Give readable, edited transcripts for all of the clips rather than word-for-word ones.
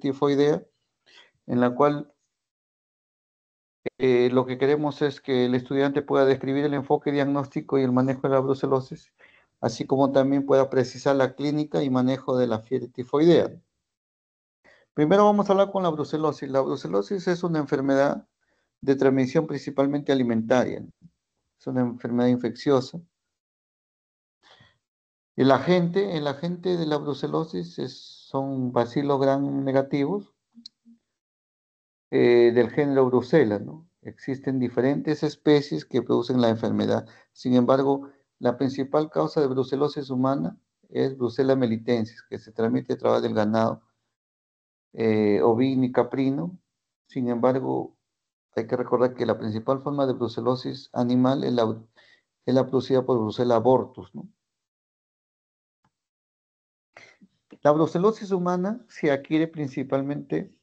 tifoidea, en la cual lo que queremos es que el estudiante pueda describir el enfoque diagnóstico y el manejo de la brucelosis, así como también pueda precisar la clínica y manejo de la fiebre tifoidea. Primero vamos a hablar con la brucelosis. La brucelosis es una enfermedad de transmisión principalmente alimentaria. Es una enfermedad infecciosa. El agente de la brucelosis son bacilos gram negativos del género Brucella, ¿no? Existen diferentes especies que producen la enfermedad. Sin embargo, la principal causa de brucelosis humana es Brucella melitensis, que se transmite a través del ganado ovino y caprino. Sin embargo, hay que recordar que la principal forma de brucelosis animal es la producida por Brucella abortus, ¿no? La brucelosis humana se adquiere principalmente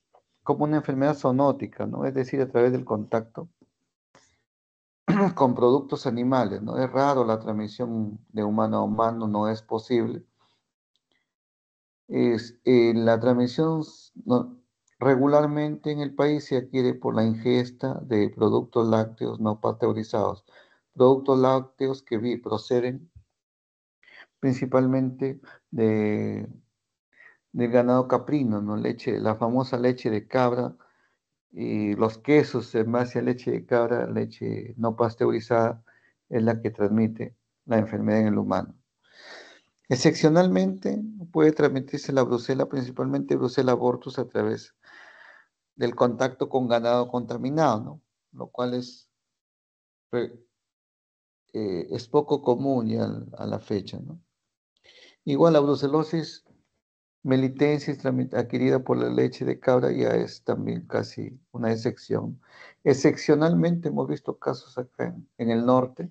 como una enfermedad zoonótica, ¿no? Es decir, a través del contacto con productos animales, ¿no? Es raro la transmisión de humano a humano, no es posible. La transmisión regularmente en el país se adquiere por la ingesta de productos lácteos no pasteurizados, productos lácteos que proceden principalmente de, del ganado caprino, ¿no? La famosa leche de cabra y los quesos en base a leche de cabra, leche no pasteurizada, es la que transmite la enfermedad en el humano. Excepcionalmente puede transmitirse la brucela, principalmente brucela abortus, a través del contacto con ganado contaminado, ¿no? Lo cual eh, es poco común ya a la fecha, ¿no? Igual la brucelosis melitensis adquirida por la leche de cabra ya es también casi una excepción. Excepcionalmente hemos visto casos acá en el norte.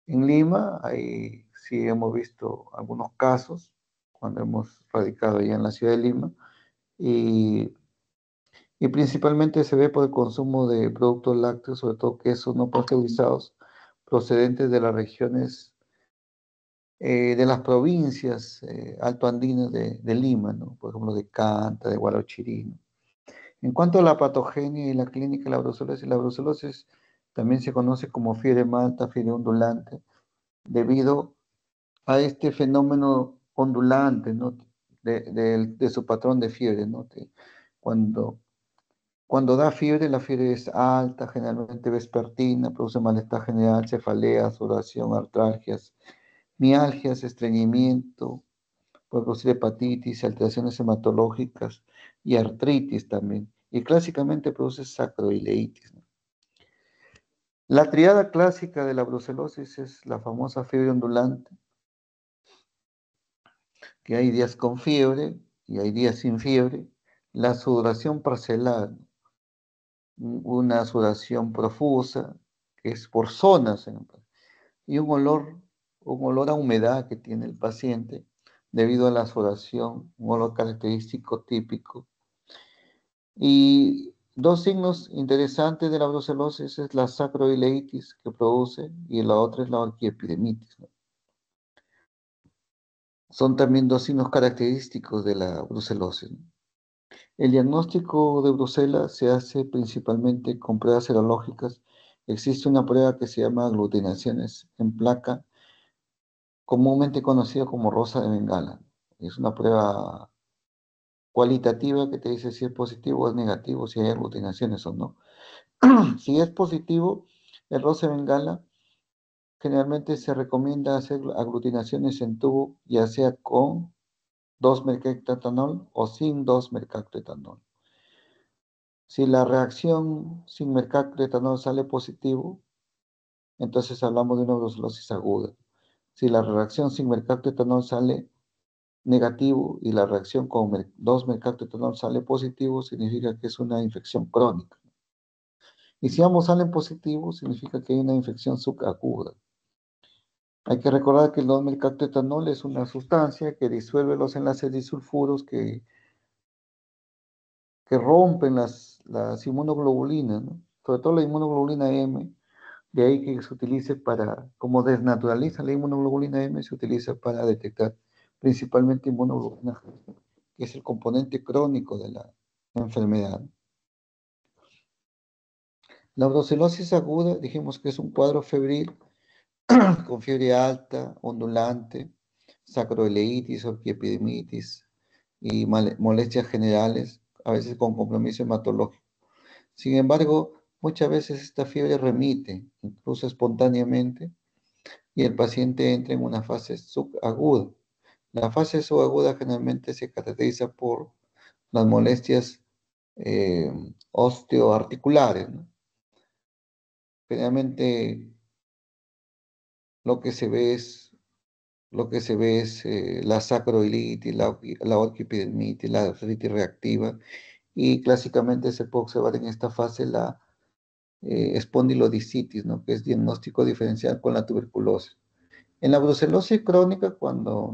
En Lima, ahí sí hemos visto algunos casos cuando hemos radicado allá en la ciudad de Lima y, y principalmente se ve por el consumo de productos lácteos, sobre todo quesos no pasteurizados, procedentes de las regiones, de las provincias altoandinas de Lima, ¿no? Por ejemplo, de Canta, de Huarochirí, ¿no? En cuanto a la patogenia y la clínica de la brucelosis también se conoce como fiebre malta, fiebre ondulante, debido a este fenómeno ondulante, ¿no? De su patrón de fiebre, ¿no? Cuando, cuando da fiebre, la fiebre es alta, generalmente vespertina, produce malestar general, cefalea, sudoración, artralgias, mialgias, estreñimiento, puede producir hepatitis, alteraciones hematológicas y artritis también. Y clásicamente produce sacroileitis, ¿no? La triada clásica de la brucelosis es la famosa fiebre ondulante, que hay días con fiebre y hay días sin fiebre. La sudoración parcelar, una sudoración profusa, que es por zonas, y un olor a humedad que tiene el paciente debido a la sudoración, un olor característico típico. Y dos signos interesantes de la brucelosis es la sacroileitis que produce y la otra es la orquiepidemitis, ¿no? Son también dos signos característicos de la brucelosis, ¿no? El diagnóstico de brucela se hace principalmente con pruebas serológicas. Existe una prueba que se llama aglutinaciones en placa, comúnmente conocida como rosa de Bengala. Es una prueba cualitativa que te dice si es positivo o es negativo, si hay aglutinaciones o no. Si es positivo, el rosa de Bengala generalmente se recomienda hacer aglutinaciones en tubo, ya sea con 2-mercaptoetanol o sin 2-mercaptoetanol. Si la reacción sin mercaptoetanol sale positivo, entonces hablamos de una brucelosis aguda. Si la reacción sin mercaptoetanol sale negativo y la reacción con 2-mercaptoetanol sale positivo, significa que es una infección crónica. Y si ambos salen positivos, significa que hay una infección subaguda. Hay que recordar que el 2-mercaptoetanol es una sustancia que disuelve los enlaces disulfuros que rompen las inmunoglobulinas, ¿no? Sobre todo la inmunoglobulina M. De ahí que se utilice como desnaturaliza la inmunoglobulina M, se utiliza para detectar principalmente inmunoglobulina G. que es el componente crónico de la enfermedad. La brucelosis aguda, dijimos que es un cuadro febril con fiebre alta, ondulante, sacroileitis o epididymitis y molestias generales, a veces con compromiso hematológico. Sin embargo, muchas veces esta fiebre remite, incluso espontáneamente, y el paciente entra en una fase subaguda. La fase subaguda generalmente se caracteriza por las molestias osteoarticulares, ¿no? Generalmente lo que se ve es, la sacroilitis, la orquiepidemitis, la artritis reactiva, y clásicamente se puede observar en esta fase la espondilodicitis, ¿no? Que es diagnóstico diferencial con la tuberculosis. En la brucelosis crónica, cuando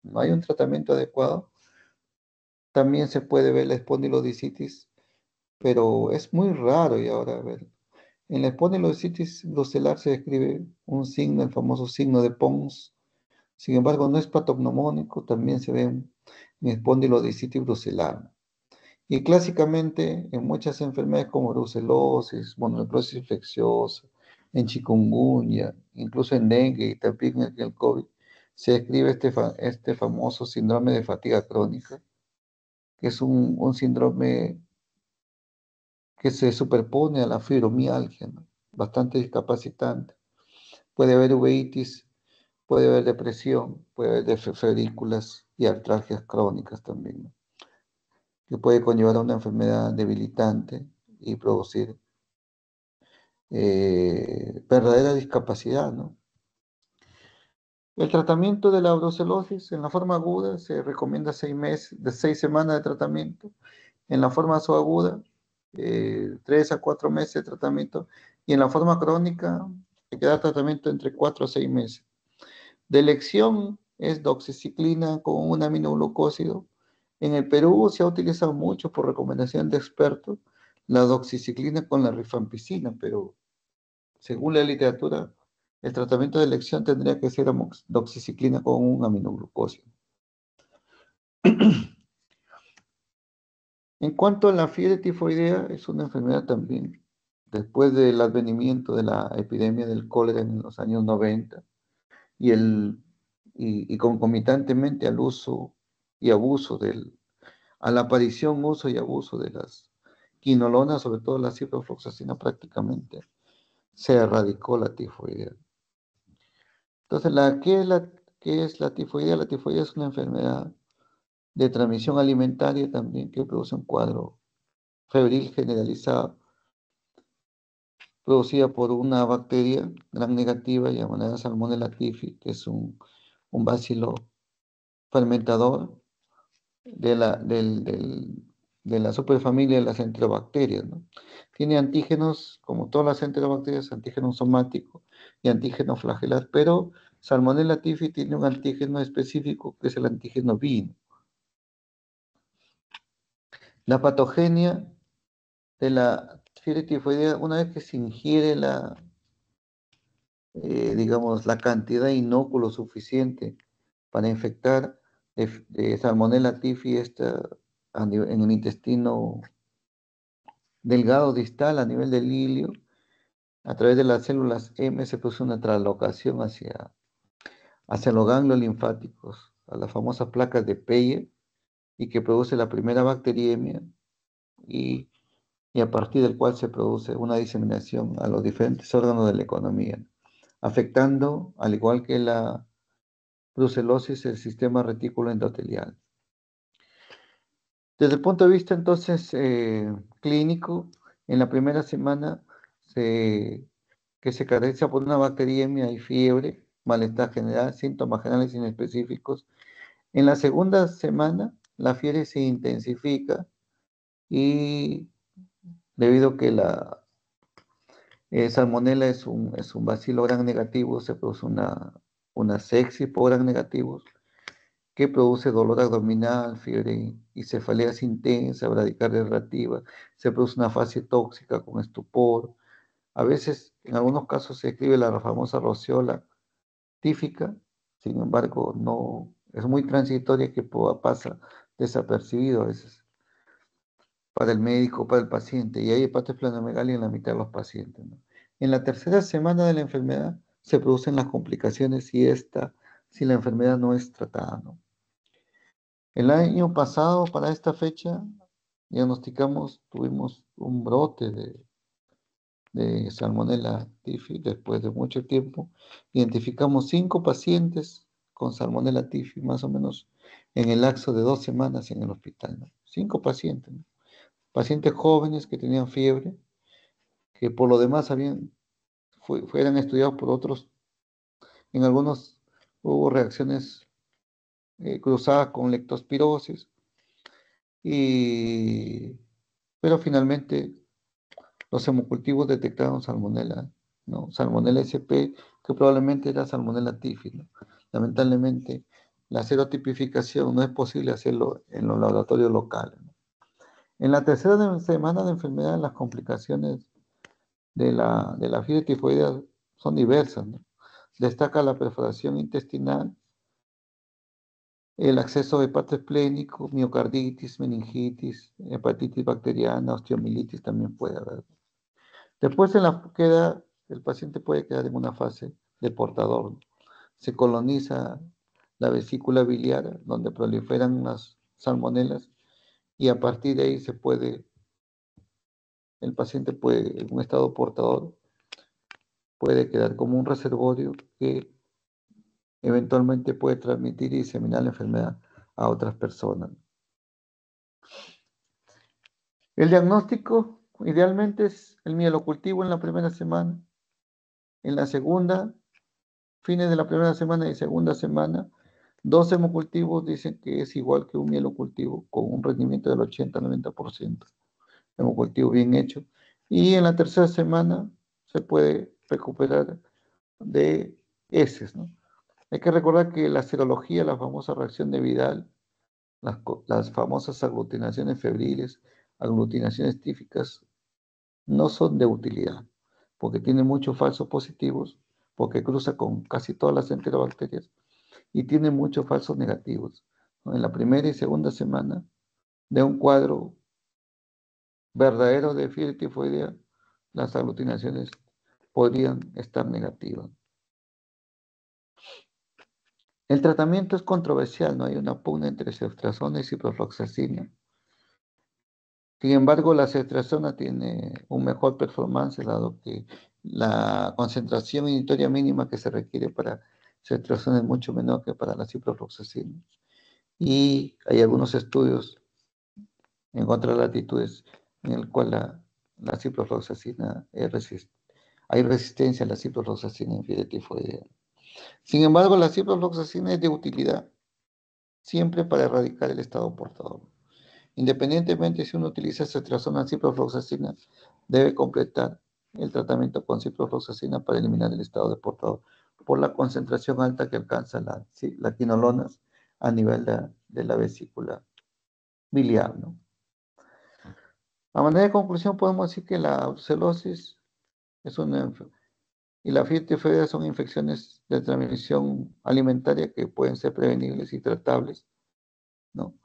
no hay un tratamiento adecuado, también se puede ver la espondilodicitis, pero es muy raro y ahora a ver. En la espondilodicitis brucelar se describe un signo, el famoso signo de Pons. Sin embargo, no es patognomónico, también se ve en espondilodicitis brucelar. Y clásicamente en muchas enfermedades como brucelosis, mononucleosis infecciosa, en chikungunya, incluso en dengue y también en el COVID, se describe este famoso síndrome de fatiga crónica, que es un síndrome que se superpone a la fibromialgia, ¿no? Bastante discapacitante. Puede haber uveitis, puede haber depresión, puede haber febrículas y artralgias crónicas también, ¿no? Que puede conllevar a una enfermedad debilitante y producir verdadera discapacidad, ¿no? El tratamiento de la brucelosis en la forma aguda se recomienda 6 meses, de 6 semanas de tratamiento. En la forma subaguda, 3 a 4 meses de tratamiento. Y en la forma crónica, hay que dar tratamiento entre 4 a 6 meses. De elección es doxiciclina con un aminoglucósido. En el Perú se ha utilizado mucho por recomendación de expertos la doxiciclina con la rifampicina, pero según la literatura, el tratamiento de elección tendría que ser doxiciclina con un aminoglucósido. En cuanto a la fiebre tifoidea, es una enfermedad también, después del advenimiento de la epidemia del cólera en los años 90 y concomitantemente al uso y abuso a la aparición, uso y abuso de las quinolonas, sobre todo la ciprofloxacina, prácticamente se erradicó la tifoidea. Entonces, ¿qué es la tifoidea? La tifoidea es una enfermedad de transmisión alimentaria también que produce un cuadro febril generalizado, producida por una bacteria gram negativa llamada Salmonella typhi, que es un bacilo fermentador de la superfamilia de las enterobacterias, ¿no? Tiene antígenos, como todas las enterobacterias, antígenos somáticos y antígenos flagelar, pero Salmonella typhi tiene un antígeno específico que es el antígeno B. La patogenia de la fiebre tifoidea, una vez que se ingiere digamos, la cantidad de inóculo suficiente para infectar de Salmonella typhi en el intestino delgado distal a nivel del ilio, a través de las células M se produce una translocación hacia los ganglios linfáticos, a las famosas placas de Peyer, y que produce la primera bacteriemia y, y a partir del cual se produce una diseminación a los diferentes órganos de la economía, afectando, al igual que la brucelosis, el sistema retículo endotelial. Desde el punto de vista entonces clínico, en la primera semana que se caracteriza por una bacteriemia y fiebre, malestar general, síntomas generales inespecíficos. En la segunda semana, la fiebre se intensifica y debido a que la salmonela es un bacilo gram negativo, se produce una sepsis por gram negativos que produce dolor abdominal, fiebre y cefaleas intensas, bradicardia errativa, se produce una fase tóxica con estupor. A veces, en algunos casos, se escribe la famosa rociola tífica, sin embargo, no es muy transitoria que pasa desapercibido a veces para el médico, para el paciente, y hay hepatosplenomegalia en la mitad de los pacientes, ¿no? En la tercera semana de la enfermedad se producen las complicaciones si la enfermedad no es tratada, ¿no? El año pasado, para esta fecha, tuvimos un brote de Salmonella Typhi después de mucho tiempo. Identificamos 5 pacientes con Salmonella Typhi, más o menos en el lapso de 2 semanas en el hospital, ¿no? 5 pacientes, ¿no? Pacientes jóvenes que tenían fiebre, que por lo demás fueran estudiados por otros. En algunos hubo reacciones cruzadas con leptospirosis, pero finalmente los hemocultivos detectaron salmonela, ¿no? Salmonella sp, que probablemente era Salmonella typhi, ¿no? Lamentablemente, la serotipificación no es posible hacerlo en los laboratorios locales, ¿no? En la tercera semana de enfermedad, las complicaciones de la fiebre tifoidea son diversas, ¿no? Destaca la perforación intestinal, el acceso hepatoesplénico, miocarditis, meningitis, hepatitis bacteriana, osteomielitis también puede haber. Después el paciente puede quedar en una fase de portador. Se coloniza la vesícula biliar, donde proliferan las salmonelas, y a partir de ahí el paciente puede, en un estado portador, puede quedar como un reservorio que eventualmente puede transmitir y diseminar la enfermedad a otras personas. El diagnóstico idealmente es el mielocultivo en la primera semana. En la segunda, fines de la primera semana y segunda semana, 2 hemocultivos dicen que es igual que un mielocultivo con un rendimiento del 80-90%. Hemocultivo bien hecho. Y en la tercera semana se puede recuperar de heces, ¿no? Hay que recordar que la serología, la famosa reacción de Vidal, las famosas aglutinaciones febriles, aglutinaciones típicas, no son de utilidad, porque tiene muchos falsos positivos, porque cruza con casi todas las enterobacterias y tiene muchos falsos negativos, ¿no? En la primera y segunda semana de un cuadro verdadero de fiebre tifoidea, las aglutinaciones podrían estar negativas. El tratamiento es controversial, no hay una pugna entre ceftriaxona y ciprofloxacina. Sin embargo, la ceftriaxona tiene un mejor performance, dado que la concentración inhibitoria mínima que se requiere para ceftriaxona es mucho menor que para la ciprofloxacina. Y hay algunos estudios en otras latitudes en el cual la ciprofloxacina hay resistencia a la ciprofloxacina en fiebre tifoidea. Sin embargo, la ciprofloxacina es de utilidad siempre para erradicar el estado portador. Independientemente si uno utiliza ceftriaxona o ciprofloxacina, debe completar el tratamiento con ciprofloxacina para eliminar el estado de portador por la concentración alta que alcanza las quinolonas a nivel de la vesícula biliar, ¿no? A manera de conclusión, podemos decir que la brucelosis es y la fiebre tifoidea son infecciones de transmisión alimentaria que pueden ser prevenibles y tratables, ¿no?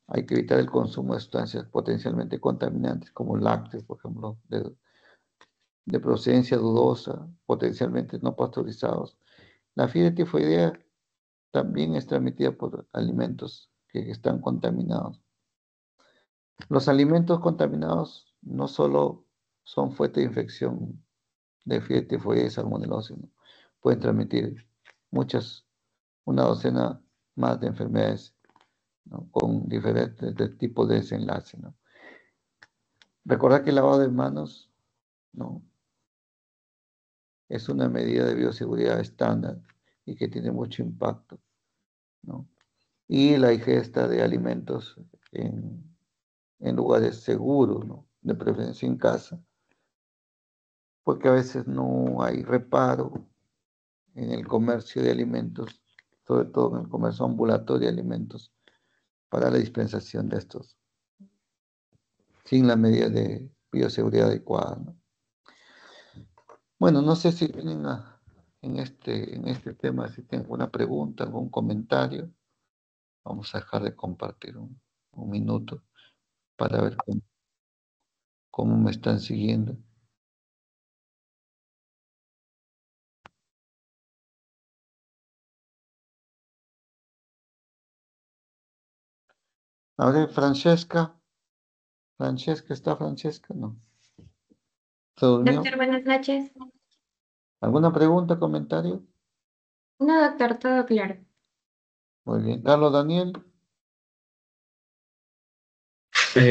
Hay que evitar el consumo de sustancias potencialmente contaminantes como lácteos, por ejemplo, de procedencia dudosa, potencialmente no pasteurizados. La fiebre tifoidea también es transmitida por alimentos que están contaminados. Los alimentos contaminados no solo son fuente de infección de fiebre tifoidea y salmonelosis, ¿no? Pueden transmitir una docena más de enfermedades, ¿no? Con diferentes tipos de desenlace, ¿no? Recordar que el lavado de manos, ¿no?, es una medida de bioseguridad estándar y que tiene mucho impacto, ¿no? Y la ingesta de alimentos en lugares seguros, ¿no? De preferencia en casa, porque a veces no hay reparo en el comercio de alimentos, sobre todo en el comercio ambulatorio de alimentos, para la dispensación de estos, sin la medida de bioseguridad adecuada, ¿no? Bueno, no sé si tienen en este tema, si tienen alguna pregunta, algún comentario. Vamos a dejar de compartir un minuto para ver cómo me están siguiendo. A ver, Francesca. Francesca, ¿está Francesca? No. ¿Se durmió? Doctor, buenas noches. ¿Alguna pregunta, comentario? No, doctor, todo claro. Muy bien. Carlos Daniel.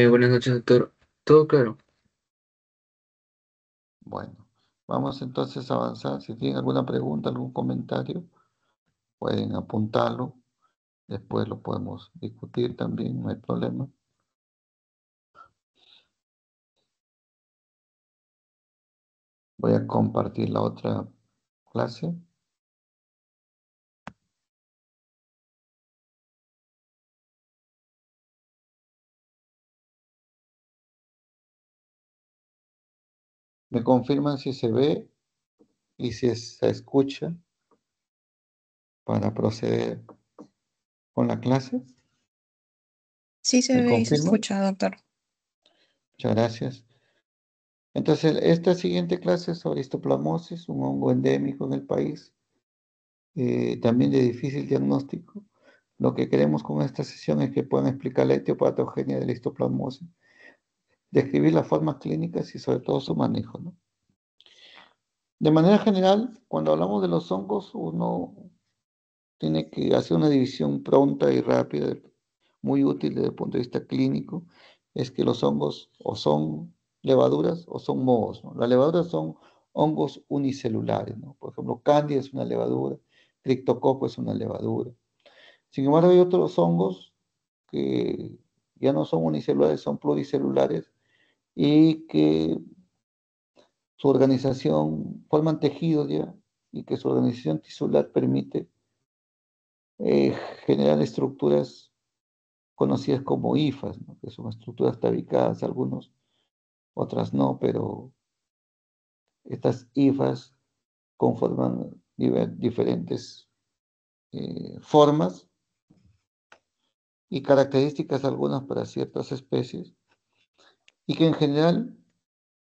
Buenas noches, doctor. Todo claro. Bueno, vamos entonces a avanzar. Si tienen alguna pregunta, algún comentario, pueden apuntarlo. Después lo podemos discutir también, no hay problema. Voy a compartir la otra clase. Me confirman si se ve y si se escucha para proceder con la clase. Sí se ¿Me ve y se confirman? escucha, doctor. Muchas gracias. Entonces, esta siguiente clase es sobre histoplasmosis, un hongo endémico en el país, también de difícil diagnóstico. Lo que queremos con esta sesión es que puedan explicar la etiopatogenia de la histoplasmosis, describir las formas clínicas y sobre todo su manejo, ¿no? De manera general, cuando hablamos de los hongos, uno tiene que hacer una división pronta y rápida, muy útil desde el punto de vista clínico, es que los hongos o son levaduras o son mohos, ¿no? Las levaduras son hongos unicelulares, ¿no? Por ejemplo, Candida es una levadura, Cryptococcus es una levadura. Sin embargo, hay otros hongos que ya no son unicelulares, son pluricelulares y que su organización forman tejidos ya y que su organización tisular permite eh, generar estructuras conocidas como hifas, ¿no? Que son estructuras tabicadas, algunos, otras no, pero estas hifas conforman diferentes formas y características algunas para ciertas especies y que en general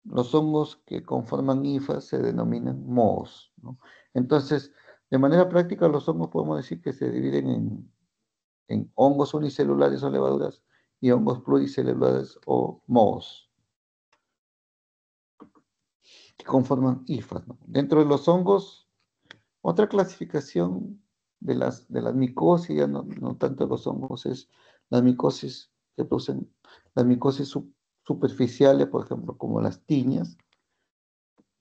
los hongos que conforman hifas se denominan mohos, ¿no? Entonces, de manera práctica, los hongos podemos decir que se dividen en hongos unicelulares o levaduras y hongos pluricelulares o mohos, que conforman hifas, ¿no? Dentro de los hongos, otra clasificación de las micosis, ya no tanto los hongos, es las micosis que producen, las micosis superficiales, por ejemplo, como las tiñas,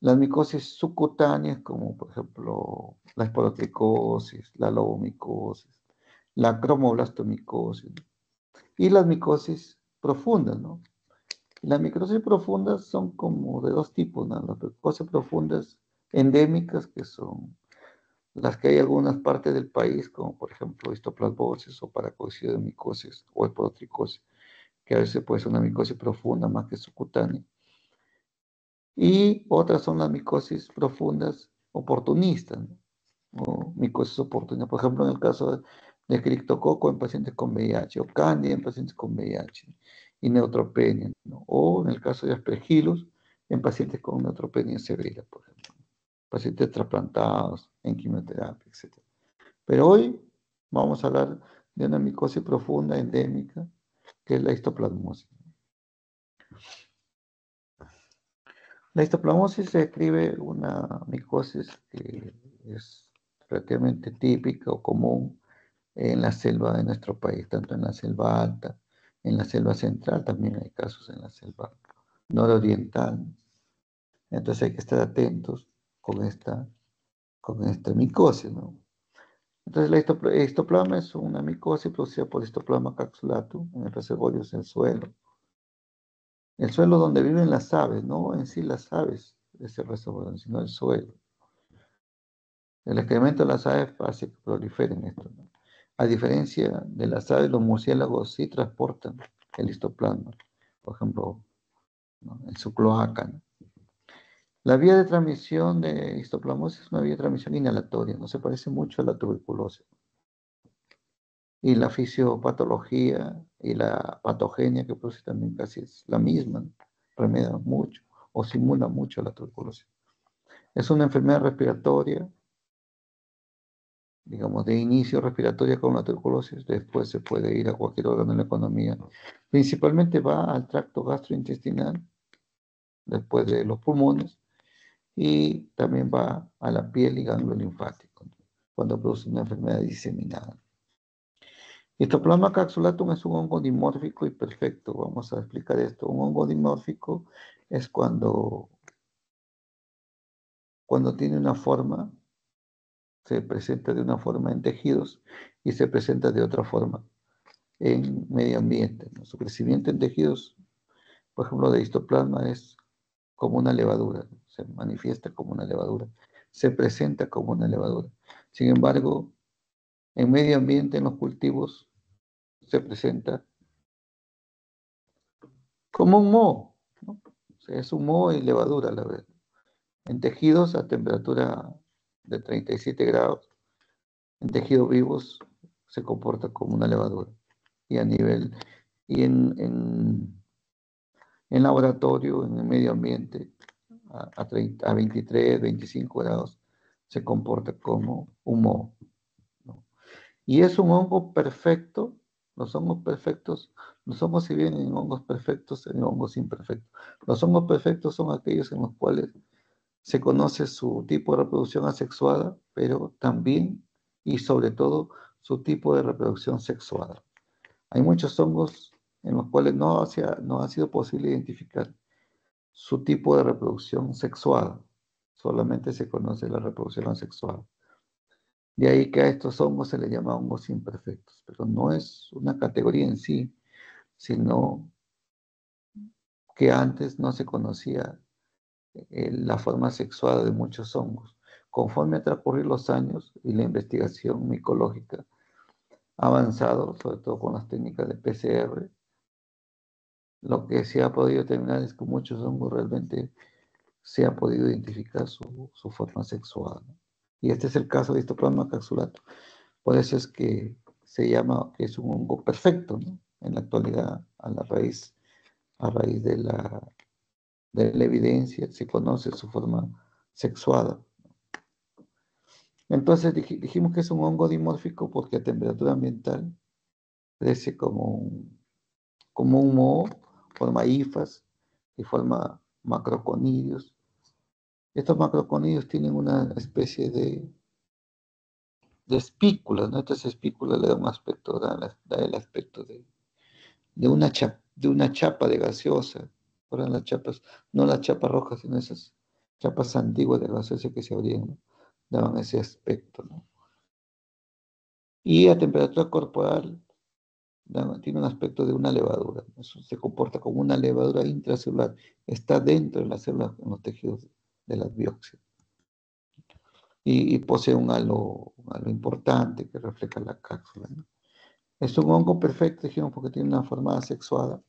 las micosis subcutáneas, como por ejemplo la esporotricosis, la lobomicosis, la cromoblastomicosis, ¿no? Y las micosis profundas, ¿no? Las micosis profundas son como de dos tipos, ¿no? Las micosis profundas endémicas, que son las que hay en algunas partes del país, como por ejemplo histoplasmosis o paracoicidiomicosis o esporotricosis, que a veces puede ser una micosis profunda más que subcutánea. Y otras son las micosis profundas oportunistas, ¿no? O micosis oportunistas. Por ejemplo, en el caso de criptococo en pacientes con VIH, o cándida en pacientes con VIH, y neutropenia, ¿no? O en el caso de aspergillus, en pacientes con neutropenia severa, por ejemplo, pacientes trasplantados, en quimioterapia, etc. Pero hoy vamos a hablar de una micosis profunda endémica, que es la histoplasmosis. La histoplasmosis se describe una micosis que es relativamente típica o común en la selva de nuestro país, tanto en la selva alta, en la selva central, también hay casos en la selva nororiental. Entonces hay que estar atentos con esta micosis, ¿no? Entonces la histoplasma es una micosis producida por Histoplasma capsulatum en el reservorio del suelo. El suelo donde viven las aves, no en sí las aves de ese reservorio, sino el suelo. El excremento de las aves hace que proliferen esto, ¿no? A diferencia de las aves, los murciélagos sí transportan el histoplasma, por ejemplo, ¿no? En su cloaca, ¿no? La vía de transmisión de histoplasmosis es una vía de transmisión inhalatoria, no se parece mucho a la tuberculosis. Y la fisiopatología y la patogenia que produce también casi es la misma, ¿no? Remedia mucho o simula mucho la tuberculosis. Es una enfermedad respiratoria, digamos, de inicio respiratoria con la tuberculosis, después se puede ir a cualquier órgano de la economía. Principalmente va al tracto gastrointestinal, después de los pulmones, y también va a la piel y ganglio linfático, ¿no? Cuando produce una enfermedad diseminada. Histoplasma capsulatum es un hongo dimórfico y perfecto. Vamos a explicar esto. Un hongo dimórfico es cuando tiene una forma, se presenta de una forma en tejidos y se presenta de otra forma en medio ambiente, ¿no? Su crecimiento en tejidos, por ejemplo, de histoplasma es como una levadura, ¿no? Se manifiesta como una levadura, se presenta como una levadura. Sin embargo, en medio ambiente, en los cultivos, se presenta como un moho, ¿no? O sea, es un moho y levadura a la vez. En tejidos a temperatura de 37 grados, en tejidos vivos se comporta como una levadura. Y a nivel, y en laboratorio, en el medio ambiente, a 23, 25 grados, se comporta como un moho, ¿no? Y es un hongo perfecto. Los hongos perfectos, los hongos se vienen en hongos perfectos, en hongos imperfectos. Los hongos perfectos son aquellos en los cuales se conoce su tipo de reproducción asexuada, pero también y sobre todo su tipo de reproducción sexuada. Hay muchos hongos en los cuales no ha sido posible identificar su tipo de reproducción sexuada. Solamente se conoce la reproducción asexuada. De ahí que a estos hongos se les llama hongos imperfectos, pero no es una categoría en sí, sino que antes no se conocía la forma sexuada de muchos hongos. Conforme a transcurrir los años y la investigación micológica ha avanzado, sobre todo con las técnicas de PCR, lo que se ha podido determinar es que muchos hongos realmente se ha podido identificar su forma sexuada, ¿no? Y este es el caso de Histoplasma capsulatum. Por eso es que se llama que es un hongo perfecto, ¿no? En la actualidad, a raíz de la evidencia, se conoce su forma sexuada. Entonces dijimos que es un hongo dimórfico porque a temperatura ambiental crece como un moho, forma hifas y forma macroconidios. Estos macroconidios tienen una especie de espículas, ¿no? Estas espículas le dan un aspecto, da el aspecto de una chapa de gaseosa. Ahora las chapas, no las chapas rojas, sino esas chapas antiguas de gaseosa que se abrían, ¿no? Daban ese aspecto, ¿no? Y a temperatura corporal tiene un aspecto de una levadura. Eso se comporta como una levadura intracelular. Está dentro de las células, en los tejidos de las biopsias. Y posee un halo importante que refleja la cápsula, ¿no? Es un hongo perfecto, dijimos, porque tiene una forma asexuada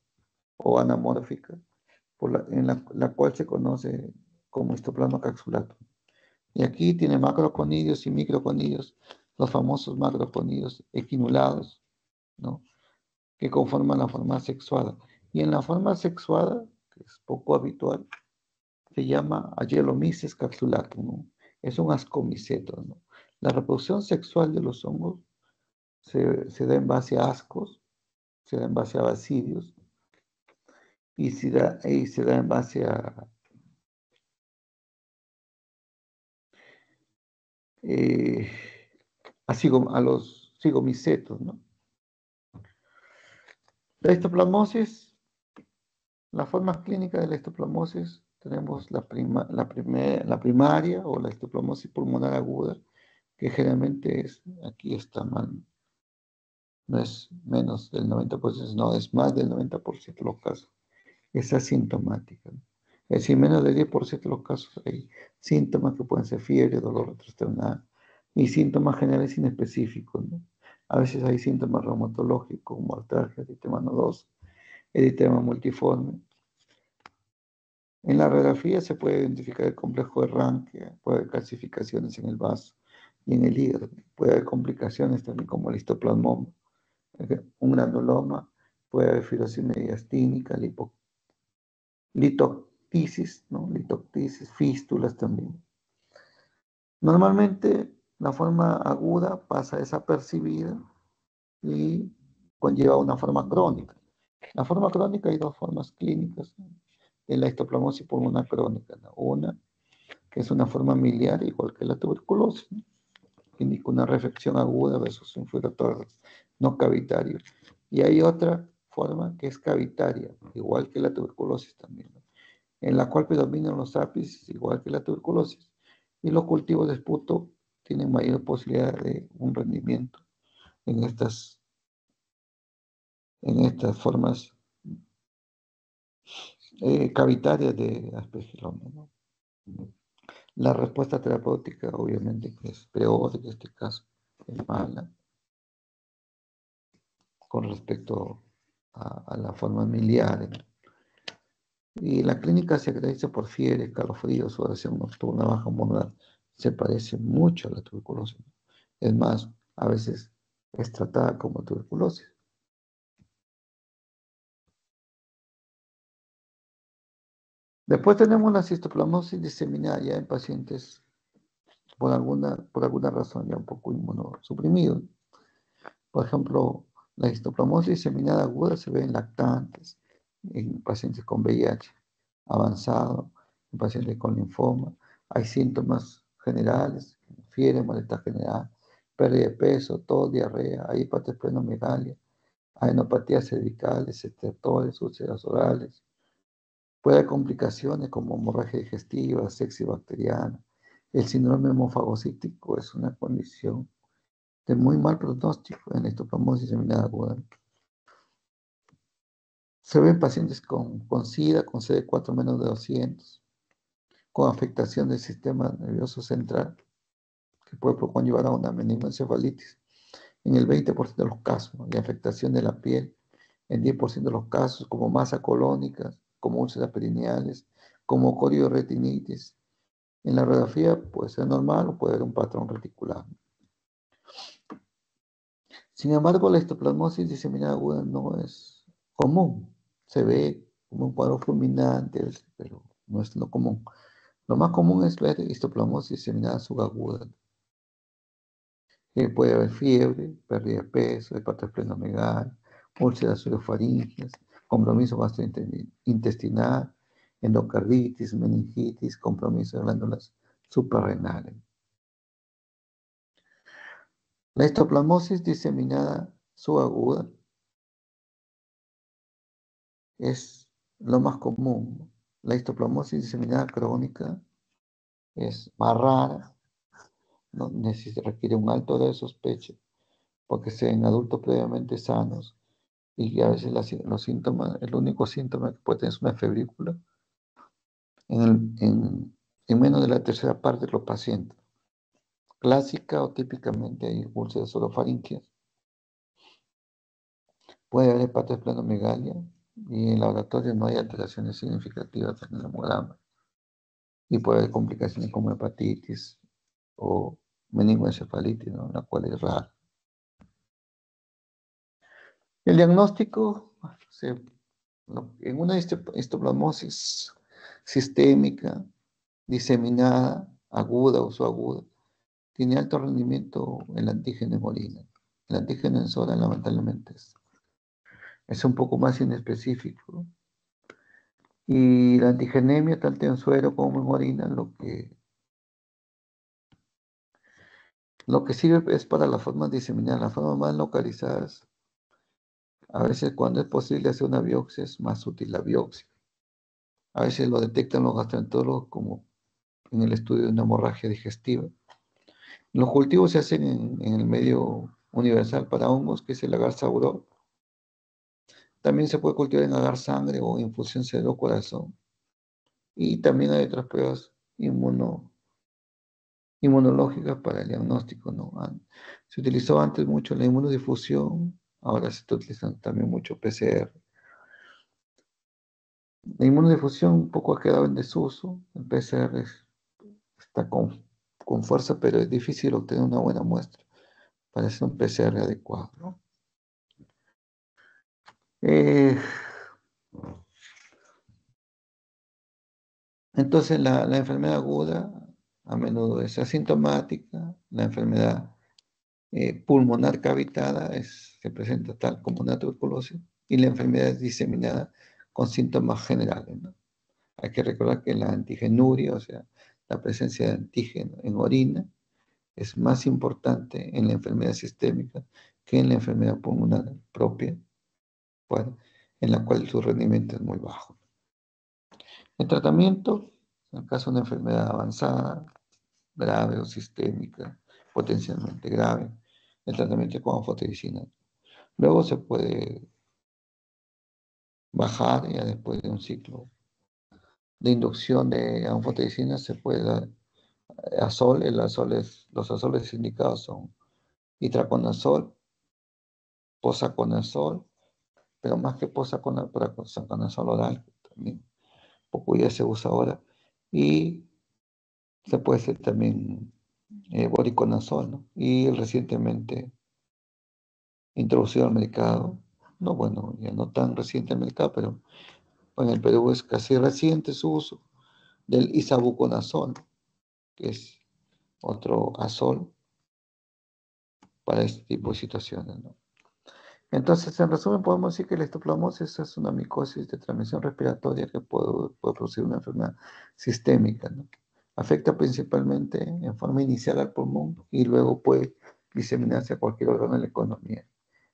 o anamórfica, la cual se conoce como histoplasma capsulatum. Y aquí tiene macroconidios y microconidios, los famosos macroconidios equinulados, ¿no? Que conforman la forma sexuada. Y en la forma sexuada, que es poco habitual, se llama Agelomyces capsulatum, ¿no? Es un ascomiceto, ¿no? La reproducción sexual de los hongos se da en base a ascos, se da en base a basidios y se da en base eh, a los cigomicetos, ¿no? La histoplasmosis, las formas clínicas de la histoplasmosis, tenemos la primaria o la histoplasmosis pulmonar aguda, que generalmente aquí está mal, no es menos del 90%, no, es más del 90% de los casos. Es asintomática, ¿no? Es decir, menos del 10% de los casos hay síntomas que pueden ser fiebre, dolor retroesternal y síntomas generales inespecíficos, ¿no? A veces hay síntomas reumatológicos como artralgia, eritema nodoso, eritema multiforme. En la radiografía se puede identificar el complejo de Ranke, puede haber calcificaciones en el vaso y en el hígado. Puede haber complicaciones también como el histoplasmoma Un granuloma, puede haber fibrosis mediastínica, litoctisis, ¿no? Litoctisis, fístulas también. Normalmente la forma aguda pasa desapercibida y conlleva una forma crónica. La forma crónica hay dos formas clínicas, ¿no? De la histoplasmosis pulmonar crónica, ¿no? Una que es una forma miliar, igual que la tuberculosis, ¿no? Que indica una reflexión aguda versus un fibrotórax no cavitario. Y hay otra forma que es cavitaria, igual que la tuberculosis también, ¿no? En la cual predominan los ápices, igual que la tuberculosis. Y los cultivos de esputo tienen mayor posibilidad de un rendimiento en estas formas cavitarias de aspergiloma, ¿no? La respuesta terapéutica, obviamente, que es peor en este caso, es mala con respecto a la forma miliar, ¿no? Y la clínica se caracteriza por fiebre, escalofríos, sudoración nocturna, baja hormonal. Se parece mucho a la tuberculosis, ¿no? Es más, a veces es tratada como tuberculosis. Después tenemos la cistoplasmosis diseminada ya en pacientes por alguna razón ya un poco inmunosuprimidos. Por ejemplo, la histoplasmosis diseminada aguda se ve en lactantes, en pacientes con VIH avanzado, en pacientes con linfoma. Hay síntomas generales, fiebre, malestar general, pérdida de peso, tos, diarrea, hay hepatosplenomegalia, adenopatías cervicales, estertores, úlceras orales. Puede haber complicaciones como hemorragia digestiva, sepsis bacteriana. El síndrome hemofagocítico es una condición de muy mal pronóstico en la histoplasmosis diseminada aguda. Se ven pacientes con SIDA, con CD4 menos de 200, con afectación del sistema nervioso central, que puede conllevar a una meningoencefalitis en el 20% de los casos, ¿no? Y afectación de la piel en 10% de los casos, como masa colónica, como úlceras perineales, como corioretinitis. En la radiografía puede ser normal o puede haber un patrón reticular. Sin embargo, la histoplasmosis diseminada aguda no es común. Se ve como un cuadro fulminante, pero no es lo común. Lo más común es ver histoplasmosis diseminada subaguda. Puede haber fiebre, pérdida de peso, hepatosplenomegalia, úlceras orofaringeas, compromiso gastrointestinal, endocarditis, meningitis, compromiso de glándulas suprarrenales. La histoplasmosis diseminada subaguda es lo más común, ¿no? La histoplasmosis diseminada crónica es más rara, ¿no? Requiere un alto grado de sospecha porque se en adultos previamente sanos y a veces los síntomas, el único síntoma que puede tener es una febrícula en menos de la tercera parte de los pacientes. Clásica o típicamente hay úlceras orofaringeas. Puede haber hepatosplenomegalia y en el laboratorio no hay alteraciones significativas en el hemograma. Y puede haber complicaciones como hepatitis o meningoencefalitis, ¿no? La cual es rara. El diagnóstico, en una histoplasmosis sistémica, diseminada, aguda o subaguda, tiene alto rendimiento el antígeno en orina. El antígeno en soda, lamentablemente, es un poco más inespecífico. Y la antigenemia, tanto en suero como en orina, lo que sirve es para las formas diseminadas, las formas más localizadas. A veces, cuando es posible hacer una biopsia, es más útil la biopsia. A veces lo detectan los gastroenterólogos como en el estudio de una hemorragia digestiva. Los cultivos se hacen en el medio universal para hongos, que es el agar sauró. También se puede cultivar en agar sangre o infusión cerebro-corazón. Y también hay otras pruebas inmunológicas para el diagnóstico, ¿no? Se utilizó antes mucho la inmunodifusión, ahora se está utilizando también mucho PCR. La inmunodifusión un poco ha quedado en desuso, el PCR está con fuerza, pero es difícil obtener una buena muestra para hacer un PCR adecuado, ¿no? Eh, entonces, la enfermedad aguda a menudo es asintomática, la enfermedad pulmonar cavitada se presenta tal como una tuberculosis y la enfermedad es diseminada con síntomas generales, ¿no? Hay que recordar que la antigenuria, o sea, la presencia de antígeno en orina, es más importante en la enfermedad sistémica que en la enfermedad pulmonar propia, bueno, en la cual su rendimiento es muy bajo. El tratamiento, en el caso de una enfermedad avanzada, grave o sistémica, potencialmente grave, el tratamiento es con anfotericina. Luego se puede bajar, ya después de un ciclo de inducción de anfotericina, se puede dar azol. Los azoles indicados son itraconazol, posaconazol, pero más que posaconazol oral, también poco ya se usa ahora, y se puede hacer también voriconazol, ¿no? Y recientemente introducido al mercado, no bueno, ya no tan reciente al mercado, pero en el Perú es casi reciente su uso del isavuconazol, que es otro azol para este tipo de situaciones, ¿no? Entonces, en resumen, podemos decir que la histoplasmosis es una micosis de transmisión respiratoria que puede producir una enfermedad sistémica, ¿no? Afecta principalmente en forma inicial al pulmón y luego puede diseminarse a cualquier órgano de la economía.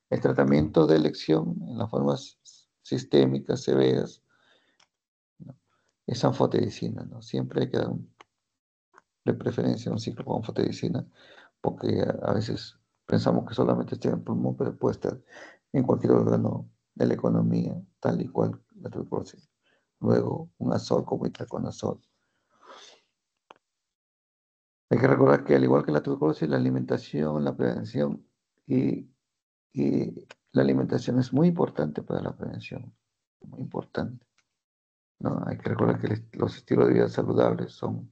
El tratamiento de elección en las formas sistémicas severas, ¿no?, es anfotericina, ¿no? Siempre hay que dar de preferencia un ciclo con anfotericina, porque a veces pensamos que solamente está en el pulmón, pero puede estar en cualquier órgano de la economía, tal y cual la tuberculosis. Luego, un azol como itraconazol. Hay que recordar que al igual que la tuberculosis, la alimentación, la prevención y la alimentación es muy importante para la prevención, muy importante, ¿no? Hay que recordar que los estilos de vida saludables son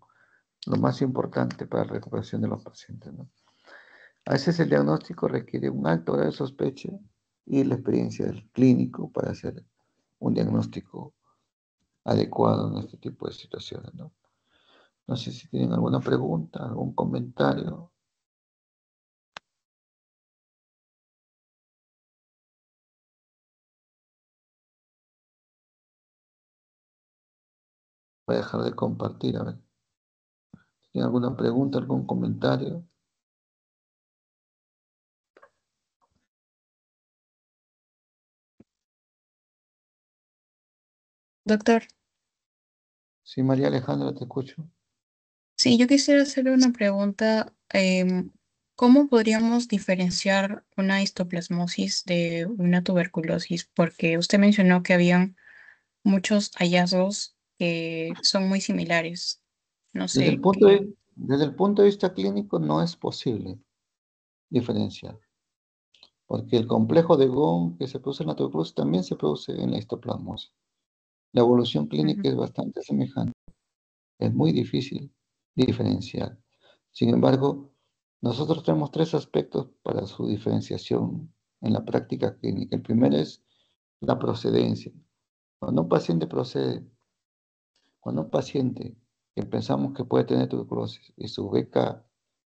lo más importante para la recuperación de los pacientes, ¿no? A veces el diagnóstico requiere un alto grado de sospecha y la experiencia del clínico para hacer un diagnóstico adecuado en este tipo de situaciones, ¿no? No sé si tienen alguna pregunta, algún comentario. Voy a dejar de compartir, a ver. ¿Tienen alguna pregunta, algún comentario? Doctor, Sí, María Alejandra, te escucho. sí, yo quisiera hacerle una pregunta. ¿Cómo podríamos diferenciar una histoplasmosis de una tuberculosis? Porque usted mencionó que habían muchos hallazgos que son muy similares. No Desde el sé punto qué. de, desde el punto de vista clínico no es posible diferenciar, porque el complejo de Gauss que se produce en la tuberculosis también se produce en la histoplasmosis. La evolución Ujú. clínica es bastante semejante. Es muy difícil diferenciar. Sin embargo, nosotros tenemos tres aspectos para su diferenciación en la práctica clínica. El primero es la procedencia. Cuando un paciente procede, cuando un paciente que pensamos que puede tener tuberculosis y su BK,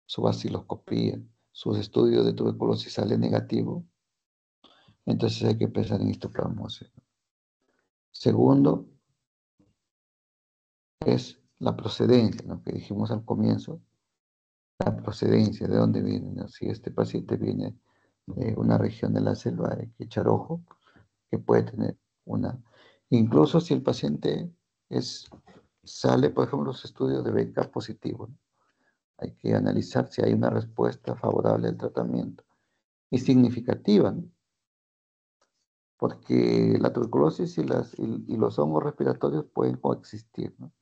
su vaciloscopía, sus estudios de tuberculosis sale negativo, entonces hay que pensar en histoplasmosis. Segundo es la procedencia, lo que dijimos al comienzo, la procedencia, de dónde viene, ¿no? Si este paciente viene de una región de la selva, hay que echar ojo, que puede tener una, incluso si el paciente sale, por ejemplo, los estudios de BK positivo, ¿no? Hay que analizar si hay una respuesta favorable al tratamiento y significativa, ¿no? Porque la tuberculosis y los hongos respiratorios pueden coexistir, ¿no?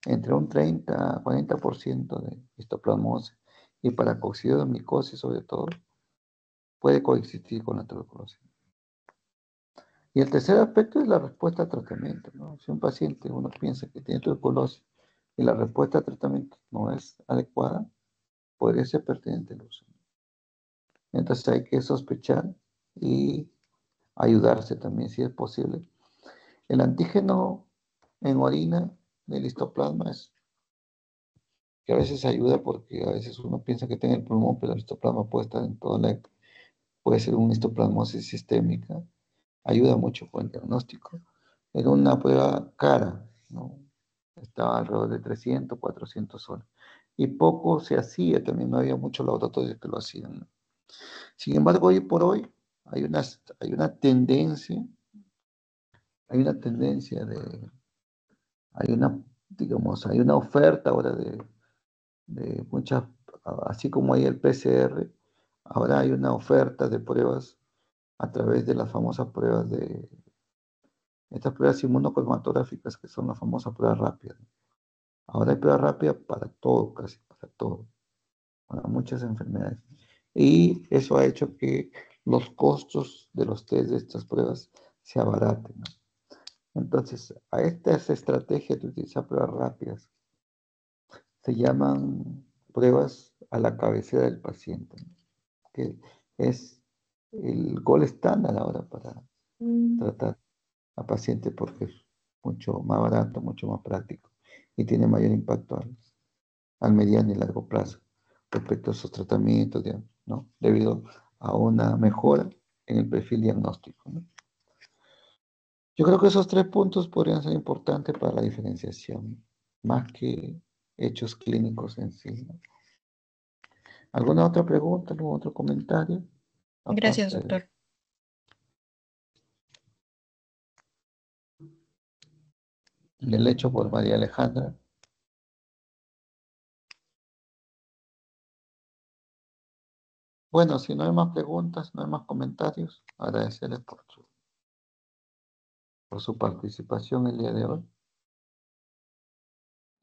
Entre un 30 a 40% de histoplasmosis y paracoccidomicosis sobre todo, puede coexistir con la tuberculosis. Y el tercer aspecto es la respuesta al tratamiento, ¿no? Si un paciente, uno piensa que tiene tuberculosis y la respuesta al tratamiento no es adecuada, podría ser pertinente el uso. Entonces hay que sospechar y ayudarse también, si es posible. El antígeno en orina del histoplasma es que a veces ayuda porque a veces uno piensa que tiene el pulmón, pero el histoplasma puede estar en toda puede ser una histoplasmosis sistémica. Ayuda mucho con el diagnóstico. Era una prueba cara, ¿no? Estaba alrededor de 300, 400 soles. Y poco se hacía, también no había muchos laboratorios que lo hacían, ¿no? Sin embargo, hoy por hoy hay una tendencia, hay una, digamos, hay una oferta ahora de muchas, así como hay el PCR, ahora hay una oferta de pruebas a través de las famosas pruebas estas pruebas inmunocromatográficas que son las famosas pruebas rápidas. Ahora hay pruebas rápidas para todo, casi para todo, para muchas enfermedades. Y eso ha hecho que los costos de los test de estas pruebas se abaraten, ¿no? Entonces, a estas estrategias de utilizar pruebas rápidas se llaman pruebas a la cabecera del paciente, ¿no? Que es el gold estándar ahora para tratar a pacientes porque es mucho más barato, mucho más práctico y tiene mayor impacto al mediano y largo plazo respecto a esos tratamientos, ¿no? Debido a una mejora en el perfil diagnóstico, ¿no? Yo creo que esos tres puntos podrían ser importantes para la diferenciación, más que hechos clínicos en sí, ¿no? ¿Alguna otra pregunta, algún otro comentario? Gracias, Aparte doctor. del hecho por María Alejandra. Bueno, si no hay más preguntas, no hay más comentarios, agradecerles por su participación el día de hoy.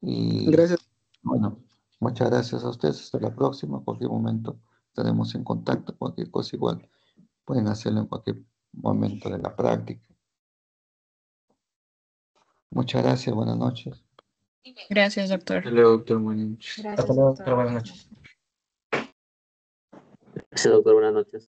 Y Gracias. bueno, muchas gracias a ustedes. Hasta la próxima. En cualquier momento estaremos en contacto. Cualquier cosa igual pueden hacerlo en cualquier momento de la práctica. Muchas gracias. Buenas noches. Gracias, Hasta doctor. luego, doctor. Buenas noches. Gracias, doctor. Buenas noches. Sí, doctor, buenas noches.